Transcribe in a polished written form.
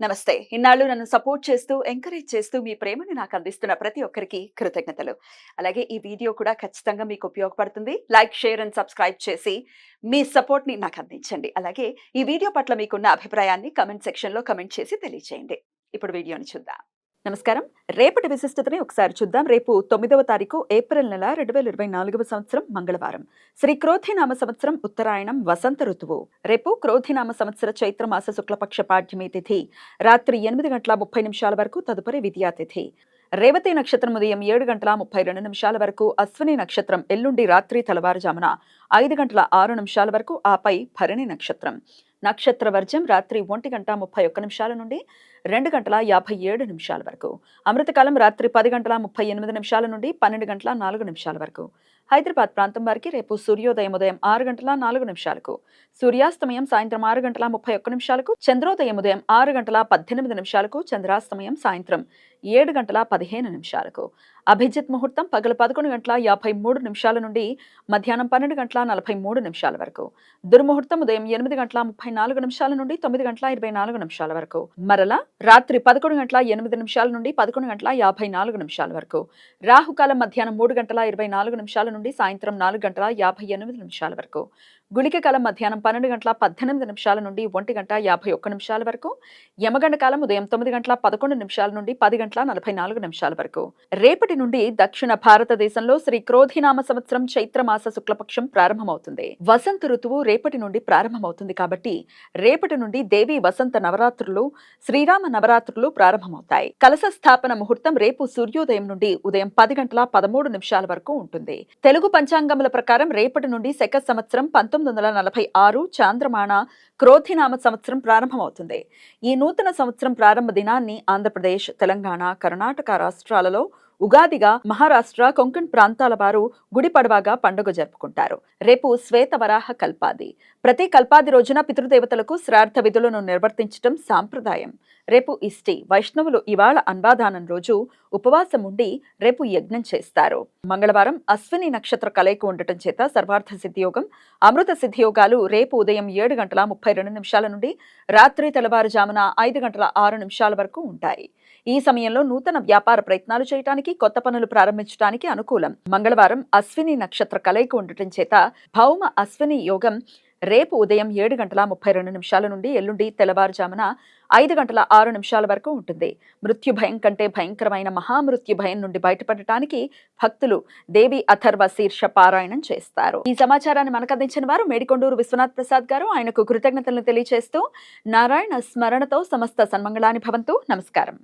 నమస్తే. ఇన్నాళ్ళు నన్ను సపోర్ట్ చేస్తూ, ఎంకరేజ్ చేస్తూ మీ ప్రేమని నాకు అందిస్తున్న ప్రతి ఒక్కరికి కృతజ్ఞతలు. అలాగే ఈ వీడియో కూడా ఖచ్చితంగా మీకు ఉపయోగపడుతుంది. లైక్, షేర్ అండ్ సబ్స్క్రైబ్ చేసి మీ సపోర్ట్‌ని నాకు అందించండి. అలాగే ఈ వీడియో పట్ల మీకున్న అభిప్రాయాన్ని కామెంట్ సెక్షన్‌లో కామెంట్ చేసి తెలియజేయండి. ఇప్పుడు వీడియోని చూద్దాం. నమస్కారం. రేపటి విశిష్టతని ఒకసారి చూద్దాం. రేపు 9వ తారీఖు ఏప్రిల్ నెల 2024వ సంవత్సరం మంగళవారం. శ్రీ క్రోధినామ సంవత్సరం ఉత్తరాయణం వసంత ఋతువు. రేపు క్రోధినామ సంవత్సర చైత్రమాస శుక్లపక్ష పాడ్యమి తిథి రాత్రి 8:30 వరకు, తదుపరి విద్యా తిథి. రేవతి నక్షత్రం ఉదయం 7:32 వరకు, అశ్విని నక్షత్రం ఎల్లుండి రాత్రి తెల్లవారుజామున 5:06 వరకు, ఆపై భరణి నక్షత్రం. నక్షత్ర వర్జం రాత్రి 1:31 నుండి 2:57 వరకు. అమృతకాలం రాత్రి 10:38 నుండి 12:04 వరకు. హైదరాబాద్ ప్రాంతం వారికి రేపు సూర్యోదయం ఉదయం 6:04, సూర్యాస్తమయం సాయంత్రం 6:31, చంద్రోదయం ఉదయం 6:18, చంద్రాస్తమయం సాయంత్రం 7:15. అభిజిత్ ముహూర్తం పగలు 11:53 నుండి మధ్యాహ్నం 12:43 వరకు. దుర్ముహూర్తం ఉదయం 8:34 నుండి 9:24 వరకు. మరలా రాత్రి 11:08 నుండి 11:54 వరకు. రాహుకాలం మధ్యాహ్నం 3:24 నుండి సాయంత్రం 4:58 వరకు. గుళిక కాలం మధ్యాహ్నం 12:18 నుండి 1:51 వరకు. యమగండ కాలం ఉదయం 9:11 నుండి 10:44 వరకు. రేపటి నుండి దక్షిణ భారతదేశంలో శ్రీ క్రోధినామ సంవత్సరం చైత్రమాస శుక్లపక్షం ప్రారంభమవుతుంది. వసంత ఋతువు రేపటి నుండి ప్రారంభమవుతుంది కాబట్టి రేపటి నుండి దేవి వసంత నవరాత్రులు, శ్రీరామ నవరాత్రులు ప్రారంభమవుతాయి. కలశ స్థాపన ముహూర్తం రేపు సూర్యోదయం నుండి ఉదయం 10:13 వరకు ఉంటుంది. తెలుగు పంచాంగముల ప్రకారం రేపటి నుండి శక సంవత్సరం 1946 చాంద్రమాన క్రోధినామ సంవత్సరం ప్రారంభమవుతుంది. ఈ నూతన సంవత్సరం ప్రారంభ దినాన్ని ఆంధ్రప్రదేశ్, తెలంగాణ, కర్ణాటక రాష్ట్రాలలో ఉగాదిగా, మహారాష్ట్ర, కొంకణ్ ప్రాంతాల వారు గుడిపడవాగా పండుగ జరుపుకుంటారు. రేపు శ్వేతవరాహ కల్పాది. ప్రతి కల్పాది రోజున పితృదేవతలకు శ్రాద్ధ విధులను నిర్వర్తించటం సాంప్రదాయం. రేపు ఇష్టి. వైష్ణవులు ఇవాళ అన్వాదానం రోజు ఉపవాసం ఉండి రేపు యజ్ఞం చేస్తారు. మంగళవారం అశ్విని నక్షత్ర కలయిక ఉండటం చేత సర్వార్థ సిద్ధియోగం, అమృత సిద్ధియోగాలు రేపు ఉదయం 7:32 నుండి రాత్రి తెల్లవారుజామున 5:06 వరకు ఉంటాయి. ఈ సమయంలో నూతన వ్యాపార ప్రయత్నాలు చేయడానికి, కొత్త పనులు ప్రారంభించడానికి అనుకూలం. మంగళవారం అశ్విని నక్షత్ర కలయిక ఉండటం చేత భౌమ అశ్విని యోగం రేపు ఉదయం 7:32 నుండి ఎల్లుండి తెల్లవారుజామున 5:06 వరకు ఉంటుంది. మృత్యు భయం కంటే భయంకరమైన మహామృత్యు భయం నుండి బయటపడటానికి భక్తులు దేవి అథర్వ శీర్ష పారాయణం చేస్తారు. ఈ సమాచారాన్ని మనకు అందించిన వారు మేడికొండూరు విశ్వనాథ్ ప్రసాద్ గారు. ఆయనకు కృతజ్ఞతలను తెలియజేస్తూ నారాయణ స్మరణతో సమస్త సన్మంగళాని భవంతు. నమస్కారం.